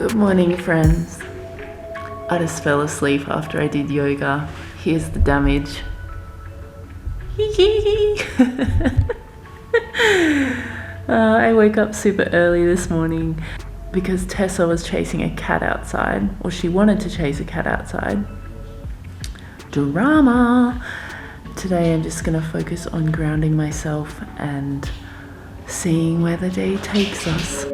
Good morning, friends. I just fell asleep after I did yoga. Here's the damage. I woke up super early this morning because Tessa was chasing a cat outside, or she wanted to chase a cat outside. Drama! Today I'm just gonna focus on grounding myself and seeing where the day takes us.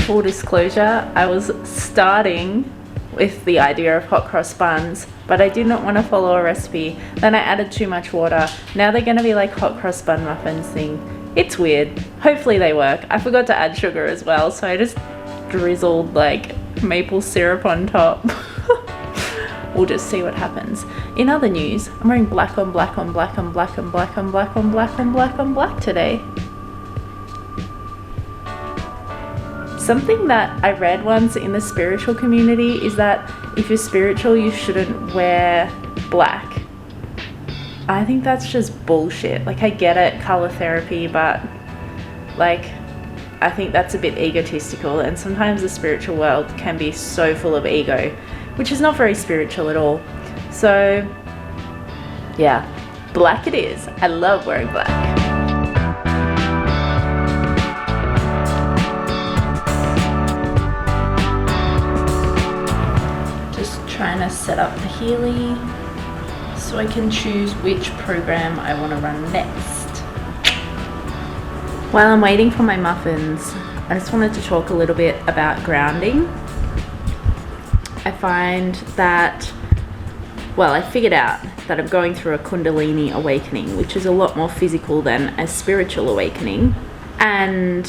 Full disclosure, I was starting with the idea of hot cross buns, but I did not want to follow a recipe. Then I added too much water. Now they're going to be like hot cross bun muffins thing. It's weird. Hopefully they work. I forgot to add sugar as well, so I just drizzled like maple syrup on top. We'll just see what happens. In other news, I'm wearing black on black on black on black on black on black on black on black on black today. Something that I read once in the spiritual community is that if you're spiritual, you shouldn't wear black. I think that's just bullshit. Like, I get it, color therapy, but like, I think that's a bit egotistical, and sometimes the spiritual world can be so full of ego, which is not very spiritual at all. So yeah, black it is. I love wearing black. Trying to set up the Healy so I can choose which program I want to run next. While I'm waiting for my muffins, I just wanted to talk a little bit about grounding. I find that, well, I figured out that I'm going through a Kundalini awakening, which is a lot more physical than a spiritual awakening. And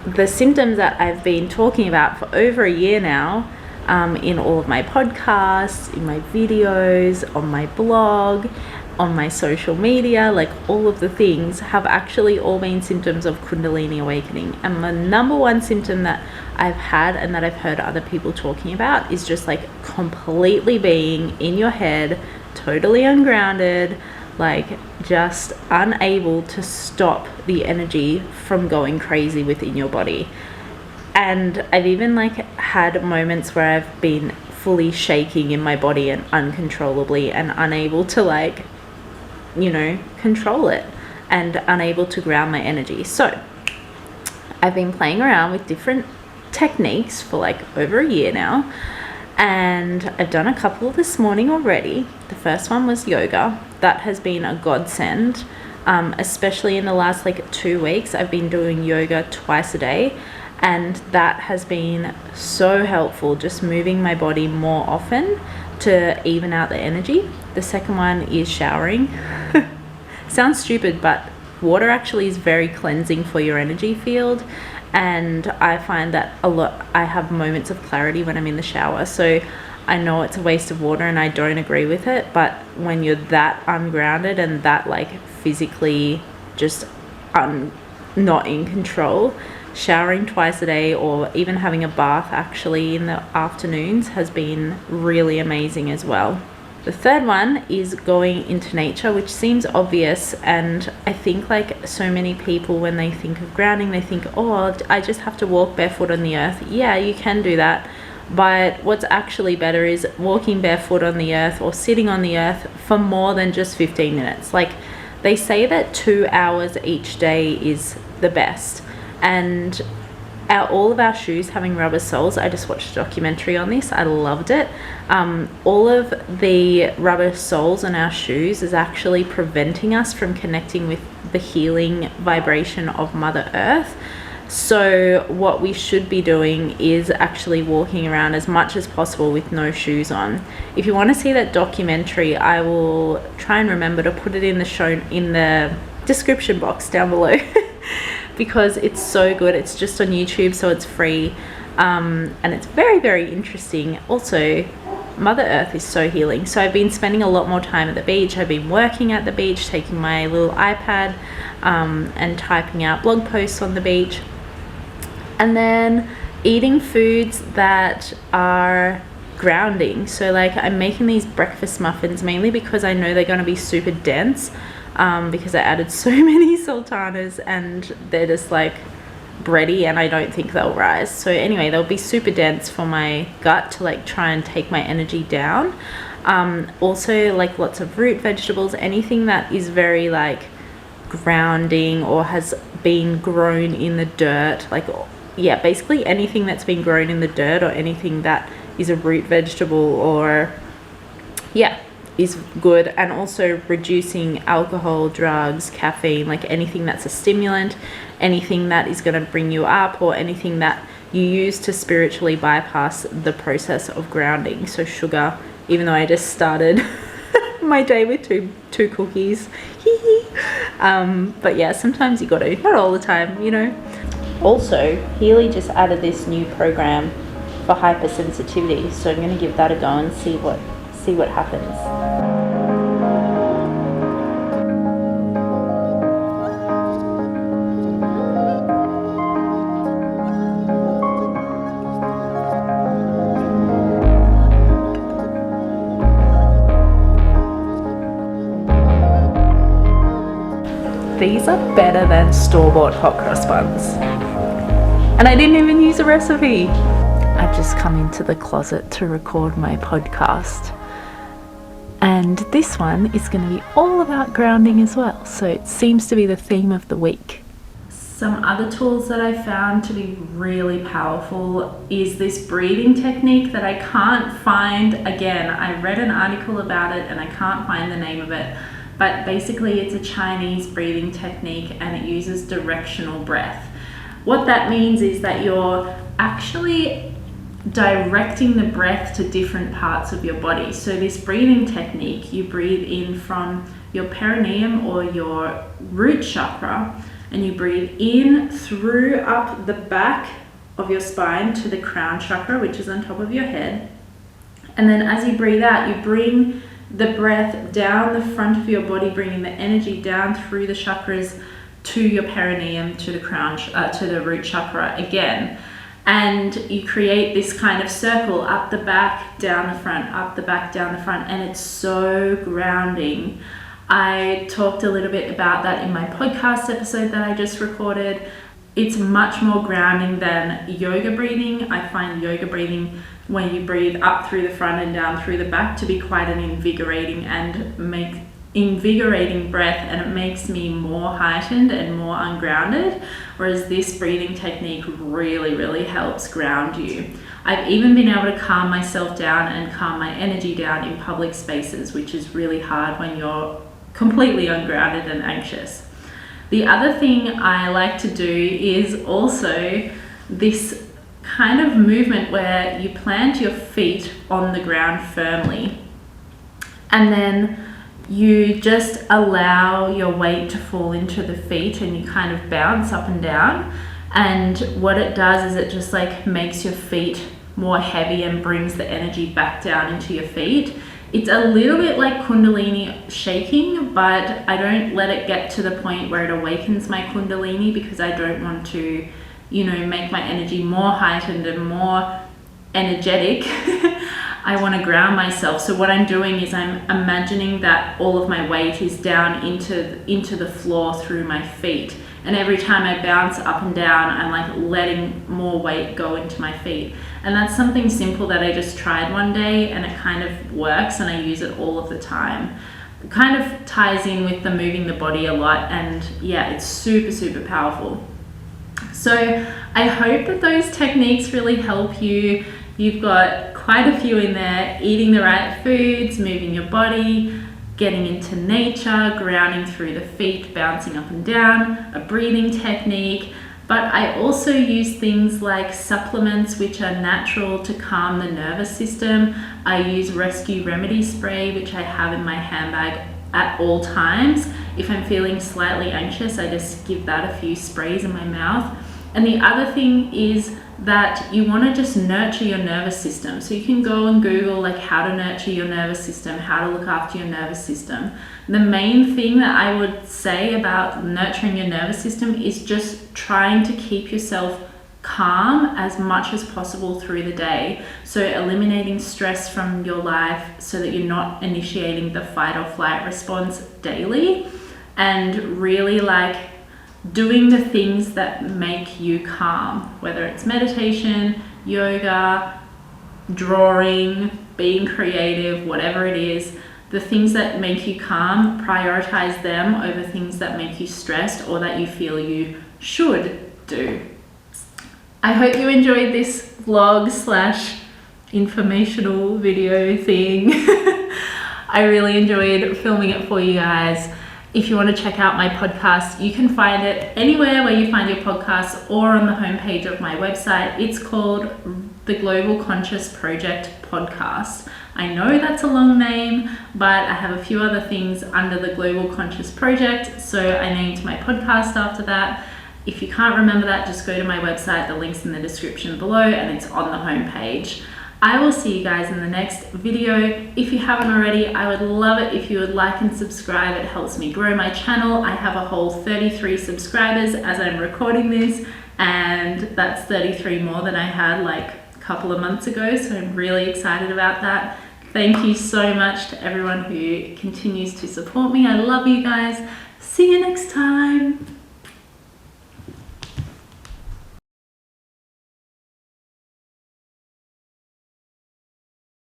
the symptoms that I've been talking about for over a year now, in all of my podcasts, in my videos, on my blog, on my social media, like all of the things have actually all been symptoms of Kundalini awakening. And the number one symptom that I've had and that I've heard other people talking about is just like completely being in your head, totally ungrounded, like just unable to stop the energy from going crazy within your body. And I've even like had moments where I've been fully shaking in my body and uncontrollably and unable to like, you know, control it and unable to ground my energy. So I've been playing around with different techniques for like over a year now, and I've done a couple this morning already. The first one was yoga. That has been a godsend, especially in the last like 2 weeks. I've been doing yoga twice a day, and that has been so helpful, just moving my body more often to even out the energy. The second one is showering. Sounds stupid, but water actually is very cleansing for your energy field, and I find that I have moments of clarity when I'm in the shower. So I know it's a waste of water and I don't agree with it, but when you're that ungrounded and that like physically just not in control, showering twice a day or even having a bath actually in the afternoons has been really amazing as well. The third one is going into nature, which seems obvious, and I think like so many people when they think of grounding, they think, oh, I just have to walk barefoot on the earth. Yeah, you can do that, but what's actually better is walking barefoot on the earth or sitting on the earth for more than just 15 minutes. Like, they say that 2 hours each day is the best. And all of our shoes having rubber soles, I just watched a documentary on this. I loved it. All of the rubber soles on our shoes is actually preventing us from connecting with the healing vibration of Mother Earth. So what we should be doing is actually walking around as much as possible with no shoes on. If you want to see that documentary, I will try and remember to put it in the description box down below. Because it's so good. It's just on YouTube, so it's free, and it's very, very interesting. Also, Mother Earth is so healing. So I've been spending a lot more time at the beach. I've been working at the beach, taking my little iPad and typing out blog posts on the beach, and then eating foods that are grounding. So like I'm making these breakfast muffins mainly because I know they're going to be super dense, because I added so many sultanas and they're just like bready, and I don't think they'll rise. So anyway, they'll be super dense for my gut to like try and take my energy down. Also like lots of root vegetables, anything that is very like grounding or has been grown in the dirt, like yeah, basically anything that's been grown in the dirt or anything that is a root vegetable or yeah, is good. And also reducing alcohol, drugs, caffeine, like anything that's a stimulant, anything that is going to bring you up, or anything that you use to spiritually bypass the process of grounding. So sugar, even though I just started my day with two cookies. But yeah, sometimes you got to, not all the time, you know. Also, Healy just added this new program for hypersensitivity, so I'm going to give that a go and see what happens. These are better than store-bought hot cross buns. And I didn't even use a recipe. I've just come into the closet to record my podcast. And this one is going to be all about grounding as well. So it seems to be the theme of the week. Some other tools that I found to be really powerful is this breathing technique that I can't find. Again, I read an article about it and I can't find the name of it. But basically it's a Chinese breathing technique and it uses directional breath. What that means is that you're actually directing the breath to different parts of your body. So this breathing technique, you breathe in from your perineum or your root chakra, and you breathe in through up the back of your spine to the crown chakra, which is on top of your head. And then as you breathe out, you bring the breath down the front of your body, bringing the energy down through the chakras to your perineum, to the crown, to the root chakra again. And you create this kind of circle, up the back, down the front, up the back, down the front, and it's so grounding. I talked a little bit about that in my podcast episode that I just recorded. It's much more grounding than yoga breathing. I find yoga breathing, when you breathe up through the front and down through the back, to be quite an invigorating breath, and it makes me more heightened and more ungrounded, whereas this breathing technique really helps ground you. I've even been able to calm myself down and calm my energy down in public spaces, which is really hard when you're completely ungrounded and anxious. The other thing I like to do is also this kind of movement where you plant your feet on the ground firmly, and then you just allow your weight to fall into the feet, and you kind of bounce up and down. And what it does is it just like makes your feet more heavy and brings the energy back down into your feet. It's a little bit like Kundalini shaking, but I don't let it get to the point where it awakens my Kundalini, because I don't want to, you know, make my energy more heightened and more energetic. I want to ground myself. So what I'm doing is I'm imagining that all of my weight is down into the floor through my feet. And every time I bounce up and down, I'm like letting more weight go into my feet. And that's something simple that I just tried one day, and it kind of works, and I use it all of the time. It kind of ties in with the moving the body a lot, and yeah, it's super powerful. So I hope that those techniques really help you. You've got quite a few in there: eating the right foods, moving your body, getting into nature, grounding through the feet, bouncing up and down, a breathing technique. But I also use things like supplements, which are natural to calm the nervous system. I use Rescue Remedy Spray, which I have in my handbag at all times. If I'm feeling slightly anxious, I just give that a few sprays in my mouth. And the other thing is that you want to just nurture your nervous system. So you can go and Google like how to nurture your nervous system, how to look after your nervous system. The main thing that I would say about nurturing your nervous system is just trying to keep yourself calm as much as possible through the day. So eliminating stress from your life so that you're not initiating the fight or flight response daily, and really like doing the things that make you calm, whether it's meditation, yoga, drawing, being creative, whatever it is. The things that make you calm, prioritize them over things that make you stressed or that you feel you should do. I hope you enjoyed this vlog / informational video thing. I really enjoyed filming it for you guys. If you want to check out my podcast, you can find it anywhere where you find your podcasts or on the homepage of my website. It's called the Global Conscious Project Podcast. I know that's a long name, but I have a few other things under the Global Conscious Project, so I named my podcast after that. If you can't remember that, just go to my website. The link's in the description below and it's on the homepage. I will see you guys in the next video. If you haven't already, I would love it if you would like and subscribe. It helps me grow my channel. I have a whole 33 subscribers as I'm recording this, and that's 33 more than I had like a couple of months ago, so I'm really excited about that. Thank you so much to everyone who continues to support me. I love you guys. See you next time.